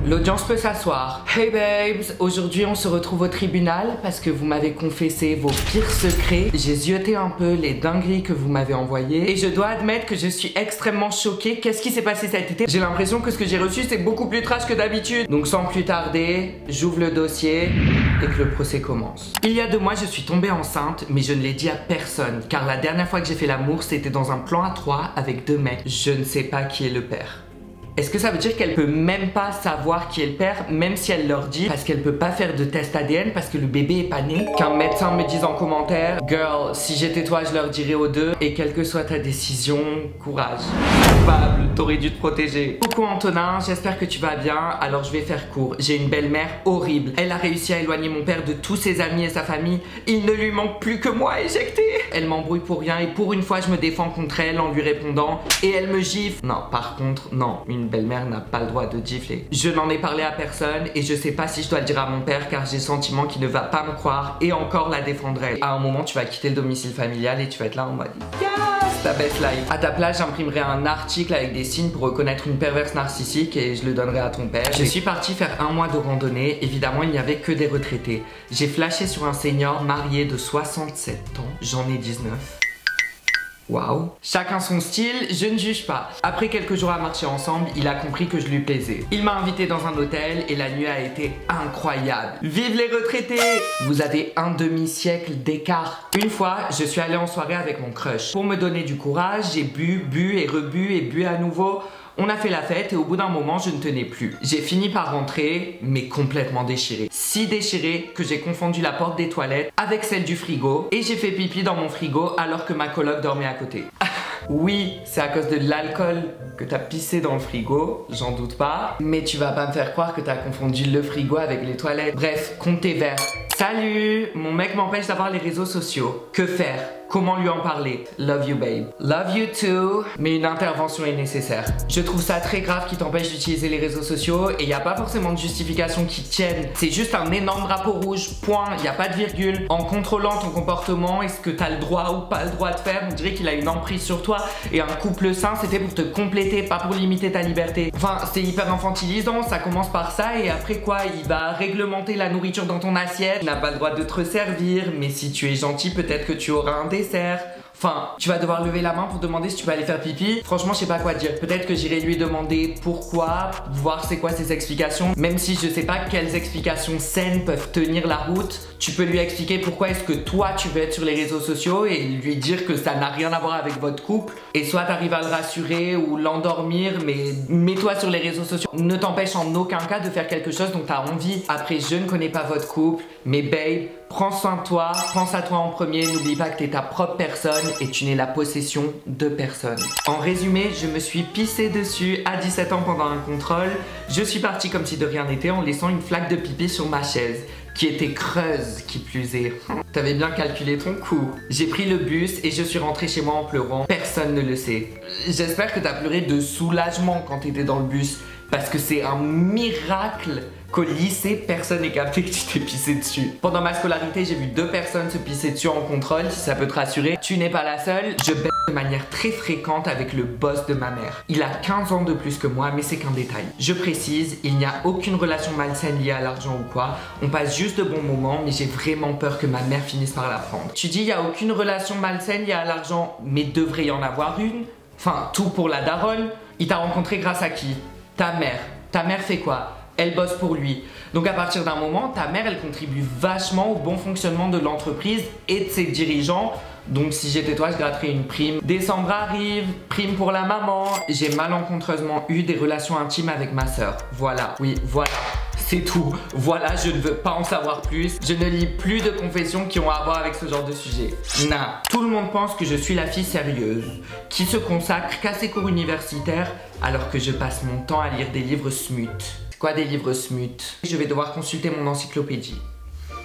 l'audience peut s'asseoir. Hey babes, aujourd'hui on se retrouve au tribunal parce que vous m'avez confessé vos pires secrets. J'ai zioté un peu les dingueries que vous m'avez envoyées et je dois admettre que je suis extrêmement choquée. Qu'est-ce qui s'est passé cet été? J'ai l'impression que ce que j'ai reçu c'est beaucoup plus trash que d'habitude. Donc sans plus tarder, j'ouvre le dossier et que le procès commence. Il y a 2 mois, je suis tombée enceinte, mais je ne l'ai dit à personne car la dernière fois que j'ai fait l'amour, c'était dans un plan à 3 avec 2 mecs. Je ne sais pas qui est le père. Est-ce que ça veut dire qu'elle peut même pas savoir qui est le père, même si elle leur dit, parce qu'elle peut pas faire de test ADN parce que le bébé est pas né? Qu'un médecin me dise en commentaire, girl, si j'étais toi, je leur dirais aux 2, et quelle que soit ta décision, courage. Coupable, t'aurais dû te protéger. Coucou Antonin, j'espère que tu vas bien. Alors je vais faire court. J'ai une belle-mère horrible. Elle a réussi à éloigner mon père de tous ses amis et sa famille. Il ne lui manque plus que moi éjecté. Elle m'embrouille pour rien et pour une fois, je me défends contre elle en lui répondant et elle me gifle. Non, par contre, non, une belle-mère n'a pas le droit de gifler. Je n'en ai parlé à personne et je sais pas si je dois le dire à mon père car j'ai le sentiment qu'il ne va pas me croire et encore la défendre elle. À un moment, tu vas quitter le domicile familial et tu vas être là en mode yes, ta best life. À ta place, j'imprimerai un article avec des signes pour reconnaître une perverse narcissique et je le donnerai à ton père. Je suis partie faire 1 mois de randonnée. Évidemment, il n'y avait que des retraités. J'ai flashé sur un senior marié de 67 ans. J'en ai 19. Waouh. Chacun son style, je ne juge pas. Après quelques jours à marcher ensemble, il a compris que je lui plaisais. Il m'a invité dans un hôtel et la nuit a été incroyable. Vive les retraités! Vous avez un demi-siècle d'écart. Une fois, je suis allée en soirée avec mon crush. Pour me donner du courage, j'ai bu et rebu et bu à nouveau. On a fait la fête et au bout d'un moment, je ne tenais plus. J'ai fini par rentrer, mais complètement déchirée. Si déchirée que j'ai confondu la porte des toilettes avec celle du frigo et j'ai fait pipi dans mon frigo alors que ma coloc dormait à côté. Oui, c'est à cause de l'alcool que t'as pissé dans le frigo, j'en doute pas. Mais tu vas pas me faire croire que t'as confondu le frigo avec les toilettes. Bref, compte tes verres. Salut! Mon mec m'empêche d'avoir les réseaux sociaux. Que faire? Comment lui en parler? Love you babe. Love you too. Mais une intervention est nécessaire. Je trouve ça très grave qui t'empêche d'utiliser les réseaux sociaux et il n'y a pas forcément de justification qui tienne. C'est juste un énorme drapeau rouge, point, il n'y a pas de virgule. En contrôlant ton comportement et ce que tu as le droit ou pas le droit de faire, on dirait qu'il a une emprise sur toi et un couple sain c'était pour te compléter, pas pour limiter ta liberté. Enfin, c'est hyper infantilisant, ça commence par ça et après quoi, il va réglementer la nourriture dans ton assiette. Tu n'as pas le droit de te resservir, mais si tu es gentil, peut-être que tu auras un dessert. Enfin, tu vas devoir lever la main pour demander si tu peux aller faire pipi. Franchement, je sais pas quoi dire. Peut-être que j'irai lui demander pourquoi, voir c'est quoi ses explications. Même si je sais pas quelles explications saines peuvent tenir la route, tu peux lui expliquer pourquoi est-ce que toi tu veux être sur les réseaux sociaux et lui dire que ça n'a rien à voir avec votre couple. Et soit t'arrives à le rassurer ou l'endormir, mais mets-toi sur les réseaux sociaux. Ne t'empêche en aucun cas de faire quelque chose dont t'as envie. Après, je ne connais pas votre couple, mais babe, prends soin de toi, pense à toi en premier, n'oublie pas que t'es ta propre personne et tu n'es la possession de personne. En résumé, je me suis pissé dessus à 17 ans pendant un contrôle. Je suis partie comme si de rien n'était en laissant une flaque de pipi sur ma chaise, qui était creuse, qui plus est. T'avais bien calculé ton coup. J'ai pris le bus et je suis rentrée chez moi en pleurant. Personne ne le sait. J'espère que t'as pleuré de soulagement quand t'étais dans le bus, parce que c'est un miracle qu'au lycée, personne n'ait capté que tu t'es pissé dessus. Pendant ma scolarité, j'ai vu 2 personnes se pisser dessus en contrôle, si ça peut te rassurer. Tu n'es pas la seule. Je baise de manière très fréquente avec le boss de ma mère. Il a 15 ans de plus que moi, mais c'est qu'un détail. Je précise, il n'y a aucune relation malsaine liée à l'argent ou quoi. On passe juste de bons moments, mais j'ai vraiment peur que ma mère finisse par l'apprendre. Tu dis, il n'y a aucune relation malsaine liée à l'argent, mais devrait y en avoir une. Enfin, tout pour la daronne. Il t'a rencontré grâce à qui? Ta mère. Ta mère fait quoi? Elle bosse pour lui. Donc à partir d'un moment, ta mère, elle contribue vachement au bon fonctionnement de l'entreprise et de ses dirigeants. Donc si j'étais toi, je gratterais une prime. Décembre arrive, prime pour la maman. J'ai malencontreusement eu des relations intimes avec ma sœur. Voilà, oui, voilà. C'est tout. Voilà, je ne veux pas en savoir plus. Je ne lis plus de confessions qui ont à voir avec ce genre de sujet. Nah. Tout le monde pense que je suis la fille sérieuse, qui se consacre qu'à ses cours universitaires, alors que je passe mon temps à lire des livres smut. Quoi des livres smut? Je vais devoir consulter mon encyclopédie.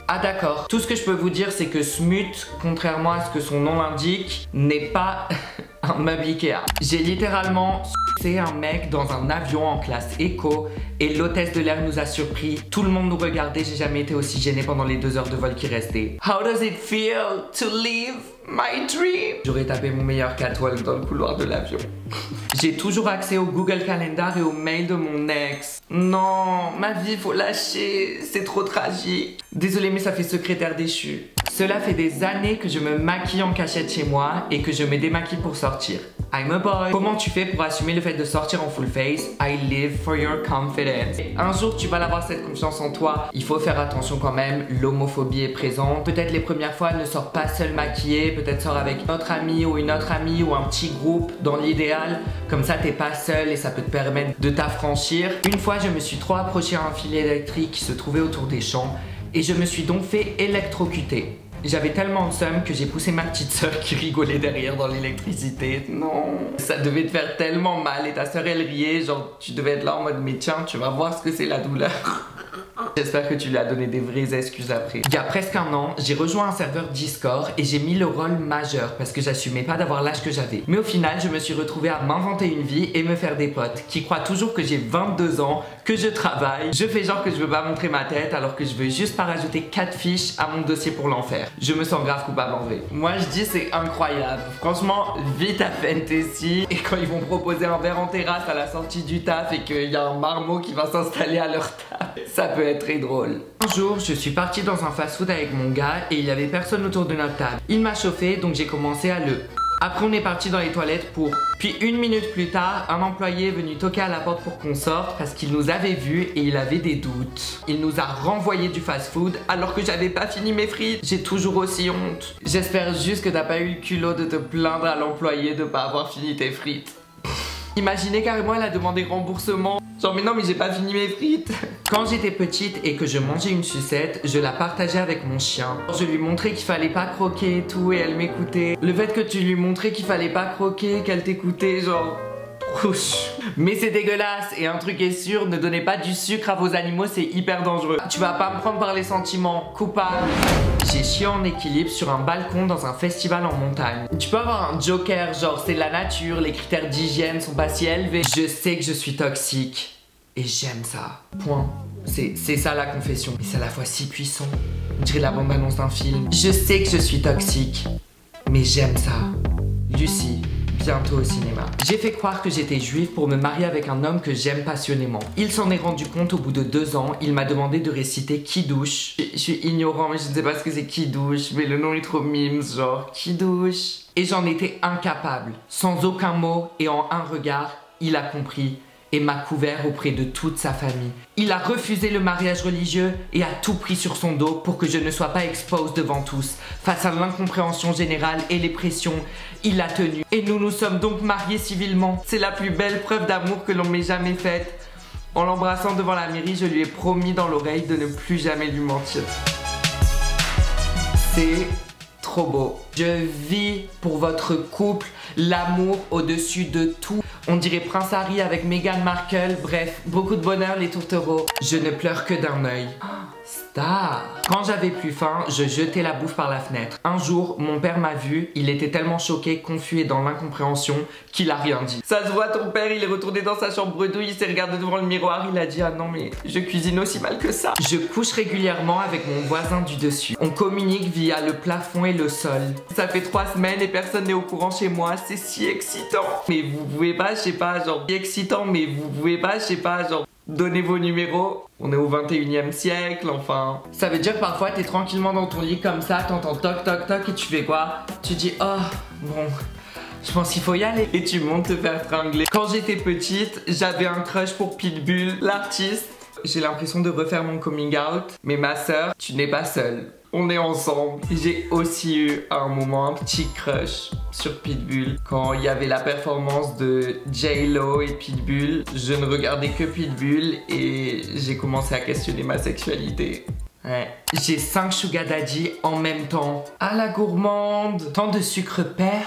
Ah d'accord, tout ce que je peux vous dire c'est que smut, contrairement à ce que son nom l'indique, n'est pas un meuble Ikea. J'ai littéralement sucé un mec dans un avion en classe éco et l'hôtesse de l'air nous a surpris. Tout le monde nous regardait, j'ai jamais été aussi gênée pendant les 2 heures de vol qui restaient. How does it feel to live my dream. J'aurais tapé mon meilleur catwalk dans le couloir de l'avion. J'ai toujours accès au Google Calendar et aux mails de mon ex. Non, ma vie, faut lâcher. C'est trop tragique. Désolée, mais ça fait secrétaire déchu. Cela fait des années que je me maquille en cachette chez moi et que je me démaquille pour sortir. I'm a boy. Comment tu fais pour assumer le fait de sortir en full face? I live for your confidence. Un jour, tu vas avoir cette confiance en toi. Il faut faire attention quand même. L'homophobie est présente. Peut-être les premières fois, ne sors pas seul maquillé. Peut-être sors avec notre ami ou une autre amie ou un petit groupe dans l'idéal. Comme ça, t'es pas seul et ça peut te permettre de t'affranchir. Une fois, je me suis trop approché à un fil électrique qui se trouvait autour des champs et je me suis donc fait électrocuter. J'avais tellement de seum que j'ai poussé ma petite soeur qui rigolait derrière dans l'électricité. Non, ça devait te faire tellement mal et ta soeur elle riait, genre tu devais être là en mode mais tiens, tu vas voir ce que c'est la douleur. J'espère que tu lui as donné des vraies excuses après. Il y a presque un an, j'ai rejoint un serveur Discord et j'ai mis le rôle majeur parce que j'assumais pas d'avoir l'âge que j'avais. Mais au final, je me suis retrouvée à m'inventer une vie et me faire des potes qui croient toujours que j'ai 22 ans, que je travaille. Je fais genre que je veux pas montrer ma tête alors que je veux juste pas rajouter 4 fiches à mon dossier pour l'enfer. Je me sens grave coupable en vrai. Moi je dis c'est incroyable. Franchement, vite à fantasy. Et quand ils vont proposer un verre en terrasse à la sortie du taf et qu'il y a un marmot qui va s'installer à leur table, ça peut être très drôle. Un jour, je suis partie dans un fast-food avec mon gars et il y avait personne autour de notre table. Il m'a chauffé donc j'ai commencé à le... Après on est parti dans les toilettes pour... Puis une minute plus tard, un employé est venu toquer à la porte pour qu'on sorte parce qu'il nous avait vus et il avait des doutes. Il nous a renvoyé du fast-food alors que j'avais pas fini mes frites. J'ai toujours aussi honte. J'espère juste que t'as pas eu le culot de te plaindre à l'employé de pas avoir fini tes frites. Imaginez carrément elle a demandé remboursement. Genre mais non mais j'ai pas fini mes frites. Quand j'étais petite et que je mangeais une sucette, je la partageais avec mon chien. Je lui montrais qu'il fallait pas croquer et tout et elle m'écoutait. Le fait que tu lui montrais qu'il fallait pas croquer, qu'elle t'écoutait, genre... Mais c'est dégueulasse et un truc est sûr, ne donnez pas du sucre à vos animaux, c'est hyper dangereux. Tu vas pas me prendre par les sentiments, coupable. J'ai chié en équilibre sur un balcon dans un festival en montagne. Tu peux avoir un joker, genre c'est la nature, les critères d'hygiène sont pas si élevés. Je sais que je suis toxique et j'aime ça. Point. C'est ça la confession. Mais c'est à la fois si puissant. On dirait la bande-annonce d'un film. Je sais que je suis toxique, mais j'aime ça. Lucie. Bientôt au cinéma. J'ai fait croire que j'étais juive pour me marier avec un homme que j'aime passionnément. Il s'en est rendu compte au bout de 2 ans. Il m'a demandé de réciter Kidouche. Je suis ignorant, mais je ne sais pas ce que c'est Kidouche, mais le nom est trop mimes, genre Kidouche. Et j'en étais incapable. Sans aucun mot et en un regard, il a compris et m'a couvert auprès de toute sa famille. Il a refusé le mariage religieux et a tout pris sur son dos pour que je ne sois pas exposée devant tous. Face à l'incompréhension générale et les pressions, il a tenu. Et nous nous sommes donc mariés civilement. C'est la plus belle preuve d'amour que l'on m'ait jamais faite. En l'embrassant devant la mairie, je lui ai promis dans l'oreille de ne plus jamais lui mentir. C'est trop beau. Je vis pour votre couple, l'amour au-dessus de tout. On dirait Prince Harry avec Meghan Markle, bref, beaucoup de bonheur les tourtereaux. Je ne pleure que d'un œil. Star. Quand j'avais plus faim, je jetais la bouffe par la fenêtre. Un jour, mon père m'a vu, il était tellement choqué, confus et dans l'incompréhension qu'il a rien dit. Ça se voit, ton père, il est retourné dans sa chambre bredouille, il s'est regardé devant le miroir, il a dit ah non mais je cuisine aussi mal que ça. Je couche régulièrement avec mon voisin du dessus. On communique via le plafond et le sol. Ça fait 3 semaines et personne n'est au courant chez moi, c'est si excitant. Mais vous pouvez pas, je sais pas, genre excitant, mais vous pouvez pas, je sais pas, genre donnez vos numéros. On est au 21e siècle, enfin. Ça veut dire que parfois t'es tranquillement dans ton lit comme ça, t'entends toc toc toc et tu fais quoi? Tu dis oh bon, je pense qu'il faut y aller. Et tu montes te faire tringler. Quand j'étais petite, j'avais un crush pour Pitbull, l'artiste. J'ai l'impression de refaire mon coming out. Mais ma soeur, tu n'es pas seule. On est ensemble. J'ai aussi eu à un moment un petit crush sur Pitbull. Quand il y avait la performance de J-Lo et Pitbull, je ne regardais que Pitbull et j'ai commencé à questionner ma sexualité. Ouais. J'ai 5 sugar daddy en même temps. Ah la gourmande. Tant de sucre perd.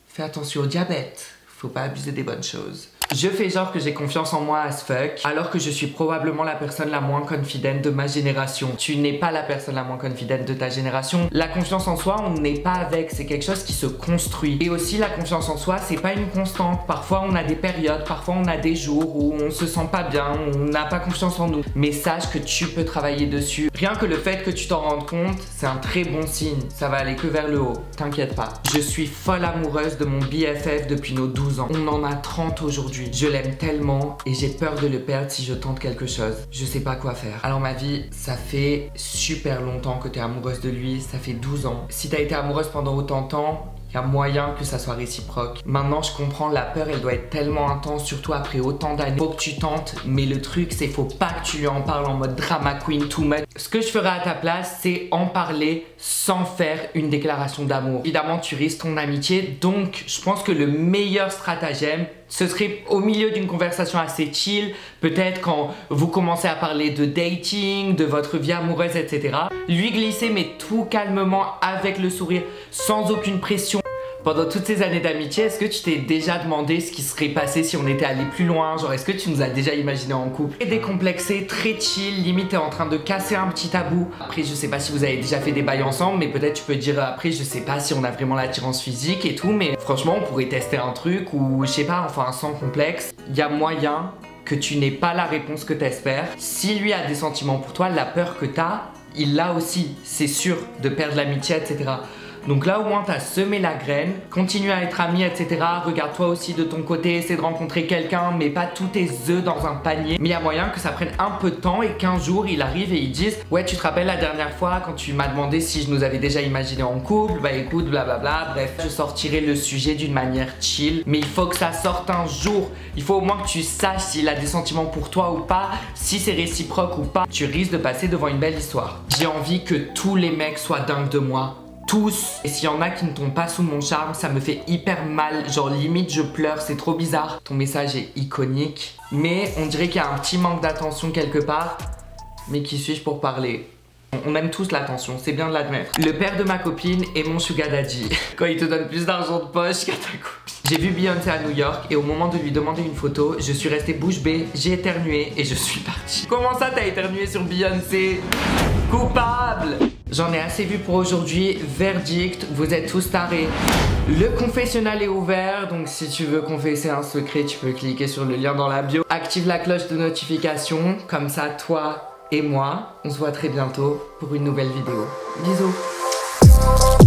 Fais attention au diabète. Faut pas abuser des bonnes choses. Je fais genre que j'ai confiance en moi as fuck, alors que je suis probablement la personne la moins confident de ma génération. Tu n'es pas la personne la moins confident de ta génération. La confiance en soi, on n'est pas avec, c'est quelque chose qui se construit. Et aussi la confiance en soi, c'est pas une constante. Parfois on a des périodes, parfois on a des jours où on se sent pas bien, on n'a pas confiance en nous. Mais sache que tu peux travailler dessus. Rien que le fait que tu t'en rendes compte, c'est un très bon signe. Ça va aller que vers le haut, t'inquiète pas. Je suis folle amoureuse de mon BFF depuis nos 12 ans. On en a 30 aujourd'hui. Je l'aime tellement et j'ai peur de le perdre si je tente quelque chose. Je sais pas quoi faire. Alors ma vie, ça fait super longtemps que t'es amoureuse de lui, ça fait 12 ans. Si t'as été amoureuse pendant autant de temps, il y a moyen que ça soit réciproque. Maintenant, je comprends, la peur, elle doit être tellement intense, surtout après autant d'années. Faut que tu tentes, mais le truc, c'est faut pas que tu lui en parles en mode drama queen too much. Ce que je ferais à ta place, c'est en parler sans faire une déclaration d'amour. Évidemment, tu risques ton amitié, donc je pense que le meilleur stratagème, ce serait au milieu d'une conversation assez chill, peut-être quand vous commencez à parler de dating, de votre vie amoureuse, etc. Lui glisser, mais tout calmement, avec le sourire, sans aucune pression. Pendant toutes ces années d'amitié, est-ce que tu t'es déjà demandé ce qui serait passé si on était allé plus loin? Genre, est-ce que tu nous as déjà imaginé en couple? Très décomplexé, très chill, limite t'es en train de casser un petit tabou. Après, je sais pas si vous avez déjà fait des bails ensemble, mais peut-être tu peux dire après, je sais pas si on a vraiment l'attirance physique et tout, mais franchement, on pourrait tester un truc ou je sais pas, enfin sans complexe. Il y a moyen que tu n'aies pas la réponse que t'espères. Si lui a des sentiments pour toi, la peur que t'as, il l'a aussi, c'est sûr, de perdre l'amitié, etc. Donc là au moins t'as semé la graine, continue à être ami, etc. Regarde-toi aussi de ton côté, essaie de rencontrer quelqu'un, mais pas tous tes œufs dans un panier. Mais il y a moyen que ça prenne un peu de temps et qu'un jour il arrive et il dise ouais, tu te rappelles la dernière fois quand tu m'as demandé si je nous avais déjà imaginé en couple? Bah écoute, blablabla, bref, je sortirai le sujet d'une manière chill. Mais il faut que ça sorte un jour. Il faut au moins que tu saches s'il a des sentiments pour toi ou pas, si c'est réciproque ou pas. Tu risques de passer devant une belle histoire. J'ai envie que tous les mecs soient dingues de moi. Tous. Et s'il y en a qui ne tombent pas sous mon charme, ça me fait hyper mal. Genre limite je pleure, c'est trop bizarre. Ton message est iconique. Mais on dirait qu'il y a un petit manque d'attention quelque part. Mais qui suis-je pour parler? On aime tous l'attention, c'est bien de l'admettre. Le père de ma copine est mon sugar daddy. Quand il te donne plus d'argent de poche qu'à ta copine. J'ai vu Beyoncé à New York et au moment de lui demander une photo, je suis restée bouche bée, j'ai éternué et je suis partie. Comment ça t'as éternué sur Beyoncé? Coupable! J'en ai assez vu pour aujourd'hui, verdict, vous êtes tous tarés. Le confessionnal est ouvert, donc si tu veux confesser un secret, tu peux cliquer sur le lien dans la bio. Active la cloche de notification, comme ça toi et moi, on se voit très bientôt pour une nouvelle vidéo. Bisous!